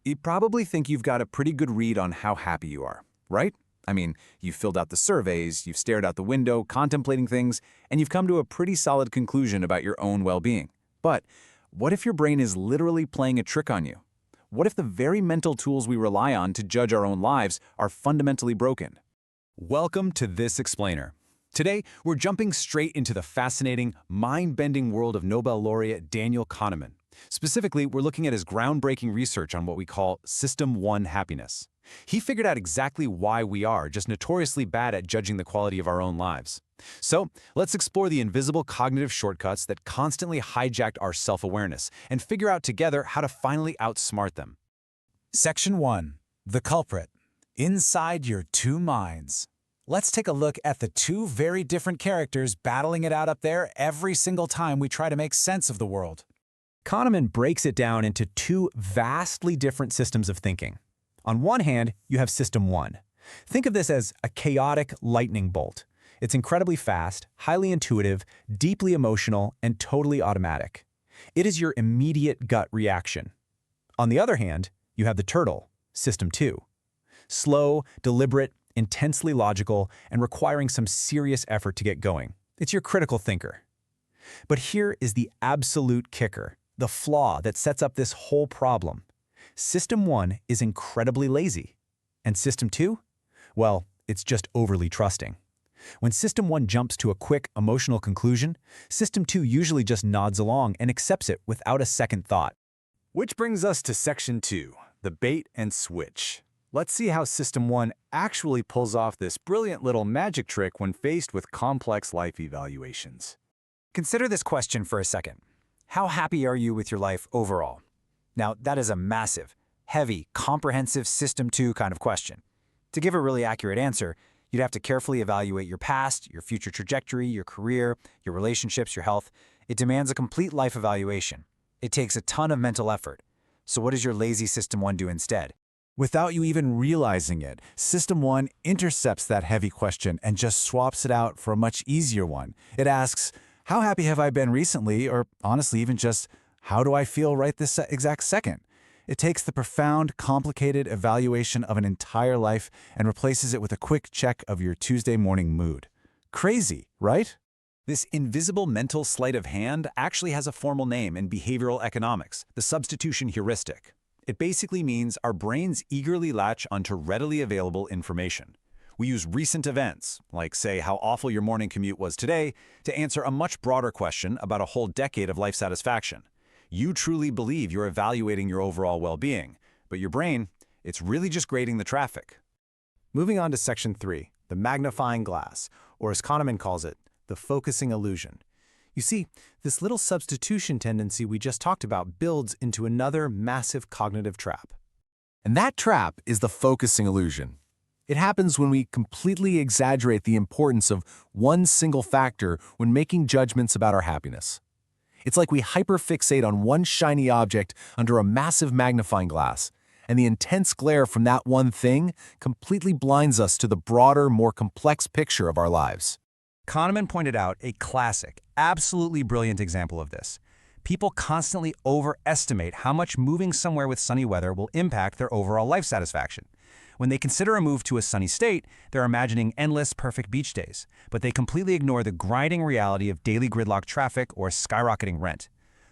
You probably think you've got a pretty good read on how happy you are, right? I mean, you've filled out the surveys, you've stared out the window, contemplating things, and you've come to a pretty solid conclusion about your own well-being. But what if your brain is literally playing a trick on you? What if the very mental tools we rely on to judge our own lives are fundamentally broken? Welcome to This Explainer. Today, we're jumping straight into the fascinating, mind-bending world of Nobel laureate Daniel Kahneman. Specifically, we're looking at his groundbreaking research on what we call System 1 happiness. He figured out exactly why we are just notoriously bad at judging the quality of our own lives. So, let's explore the invisible cognitive shortcuts that constantly hijacked our self-awareness and figure out together how to finally outsmart them. Section 1. The Culprit. Inside your two minds. Let's take a look at the two very different characters battling it out up there every single time we try to make sense of the world. Kahneman breaks it down into two vastly different systems of thinking. On one hand, you have System 1. Think of this as a chaotic lightning bolt. It's incredibly fast, highly intuitive, deeply emotional, and totally automatic. It is your immediate gut reaction. On the other hand, you have the turtle, System 2. Slow, deliberate, intensely logical, and requiring some serious effort to get going. It's your critical thinker. But here is the absolute kicker, the flaw that sets up this whole problem. System 1 is incredibly lazy. And System 2? Well, it's just overly trusting. When System 1 jumps to a quick, emotional conclusion, System 2 usually just nods along and accepts it without a second thought. Which brings us to Section 2, the bait and switch. Let's see how System 1 actually pulls off this brilliant little magic trick when faced with complex life evaluations. Consider this question for a second. How happy are you with your life overall? Now, that is a massive, heavy, comprehensive System 2 kind of question. To give a really accurate answer, you'd have to carefully evaluate your past, your future trajectory, your career, your relationships, your health. It demands a complete life evaluation. It takes a ton of mental effort. So what does your lazy System 1 do instead? Without you even realizing it, System 1 intercepts that heavy question and just swaps it out for a much easier one. It asks, how happy have I been recently? Or honestly, even just, how do I feel right this exact second? It takes the profound, complicated evaluation of an entire life and replaces it with a quick check of your Tuesday morning mood. Crazy, right? This invisible mental sleight of hand actually has a formal name in behavioral economics, the substitution heuristic. It basically means our brains eagerly latch onto readily available information. We use recent events, like say how awful your morning commute was today, to answer a much broader question about a whole decade of life satisfaction. You truly believe you're evaluating your overall well-being, but your brain, it's really just grading the traffic. Moving on to Section 3, the magnifying glass, or as Kahneman calls it, the focusing illusion. You see, this little substitution tendency we just talked about builds into another massive cognitive trap. And that trap is the focusing illusion. It happens when we completely exaggerate the importance of one single factor when making judgments about our happiness. It's like we hyperfixate on one shiny object under a massive magnifying glass, and the intense glare from that one thing completely blinds us to the broader, more complex picture of our lives. Kahneman pointed out a classic, absolutely brilliant example of this. People constantly overestimate how much moving somewhere with sunny weather will impact their overall life satisfaction. When they consider a move to a sunny state, they're imagining endless, perfect beach days, but they completely ignore the grinding reality of daily gridlock traffic or skyrocketing rent.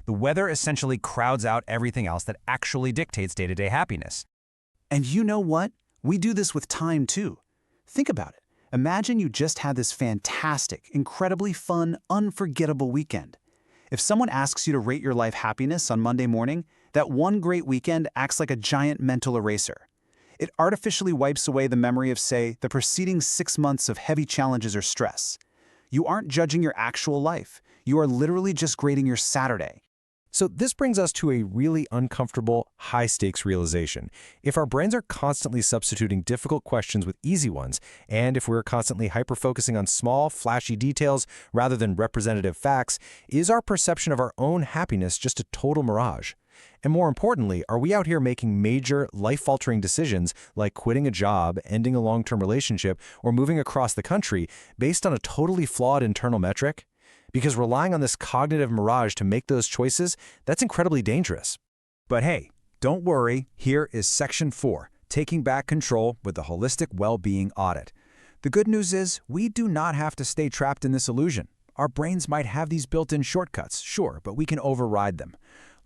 The weather essentially crowds out everything else that actually dictates day-to-day happiness. And you know what? We do this with time too. Think about it. Imagine you just had this fantastic, incredibly fun, unforgettable weekend. If someone asks you to rate your life happiness on Monday morning, that one great weekend acts like a giant mental eraser. It artificially wipes away the memory of, say, the preceding 6 months of heavy challenges or stress. You aren't judging your actual life. You are literally just grading your Saturday. So this brings us to a really uncomfortable, high-stakes realization. If our brains are constantly substituting difficult questions with easy ones, and if we're constantly hyper-focusing on small, flashy details rather than representative facts, is our perception of our own happiness just a total mirage? And more importantly, are we out here making major, life-altering decisions like quitting a job, ending a long-term relationship, or moving across the country based on a totally flawed internal metric? Because relying on this cognitive mirage to make those choices, that's incredibly dangerous. But hey, Don't worry, here is Section 4, Taking Back Control with the Holistic Well-Being Audit. The good news is we do not have to stay trapped in this illusion. Our brains might have these built-in shortcuts, sure, but we can override them.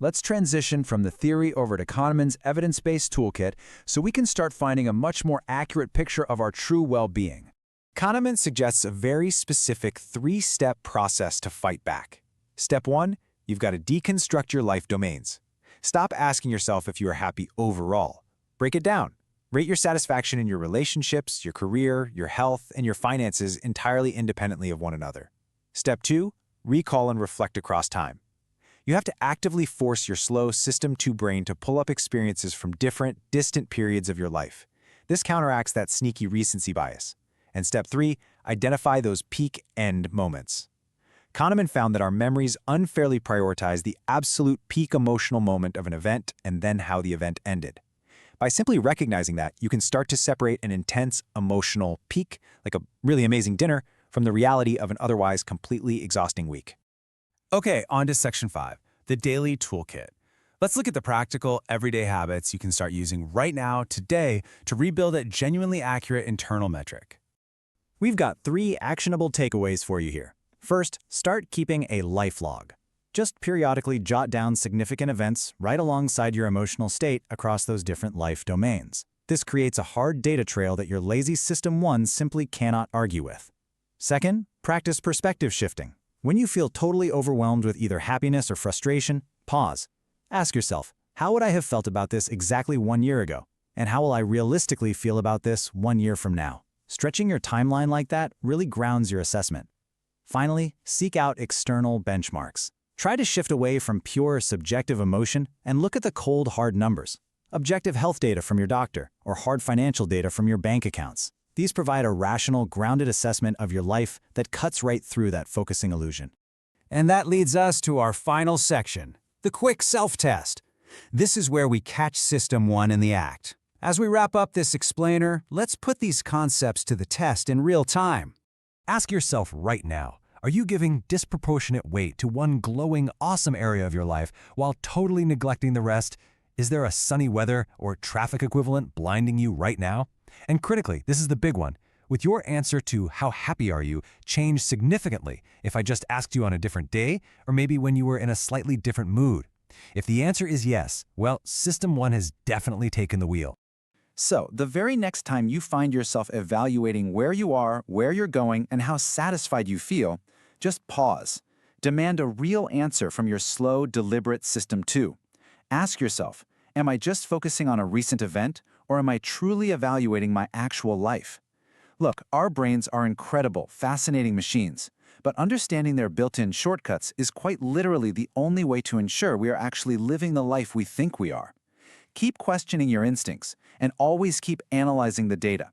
Let's transition from the theory over to Kahneman's evidence-based toolkit so we can start finding a much more accurate picture of our true well-being. Kahneman suggests a very specific three-step process to fight back. Step 1, you've got to deconstruct your life domains. Stop asking yourself if you are happy overall. Break it down. Rate your satisfaction in your relationships, your career, your health, and your finances entirely independently of one another. Step 2, recall and reflect across time. You have to actively force your slow System 2 brain to pull up experiences from different, distant periods of your life. This counteracts that sneaky recency bias. And Step 3, identify those peak end moments. Kahneman found that our memories unfairly prioritize the absolute peak emotional moment of an event and then how the event ended. By simply recognizing that, you can start to separate an intense emotional peak, like a really amazing dinner, from the reality of an otherwise completely exhausting week. Okay, on to Section 5, the Daily Toolkit. Let's look at the practical, everyday habits you can start using right now, today, to rebuild a genuinely accurate internal metric. We've got 3 actionable takeaways for you here. First, start keeping a life log. Just periodically jot down significant events right alongside your emotional state across those different life domains. This creates a hard data trail that your lazy System 1 simply cannot argue with. Second, practice perspective shifting. When you feel totally overwhelmed with either happiness or frustration, pause. Ask yourself, how would I have felt about this exactly 1 year ago? And how will I realistically feel about this 1 year from now? Stretching your timeline like that really grounds your assessment. Finally, seek out external benchmarks. Try to shift away from pure subjective emotion and look at the cold, hard numbers. Objective health data from your doctor or hard financial data from your bank accounts. These provide a rational, grounded assessment of your life that cuts right through that focusing illusion. And that leads us to our final section, the quick self-test. This is where we catch System 1 in the act. As we wrap up this explainer, let's put these concepts to the test in real time. Ask yourself right now, are you giving disproportionate weight to one glowing, awesome area of your life while totally neglecting the rest? Is there a sunny weather or traffic equivalent blinding you right now? And critically, this is the big one. Would your answer to how happy are you change significantly if I just asked you on a different day or maybe when you were in a slightly different mood? If the answer is yes, well, System 1 has definitely taken the wheel. So, the very next time you find yourself evaluating where you are, where you're going, and how satisfied you feel, just pause. Demand a real answer from your slow, deliberate System 2. Ask yourself, am I just focusing on a recent event, or am I truly evaluating my actual life? Look, our brains are incredible, fascinating machines, but understanding their built-in shortcuts is quite literally the only way to ensure we are actually living the life we think we are. Keep questioning your instincts, and always keep analyzing the data.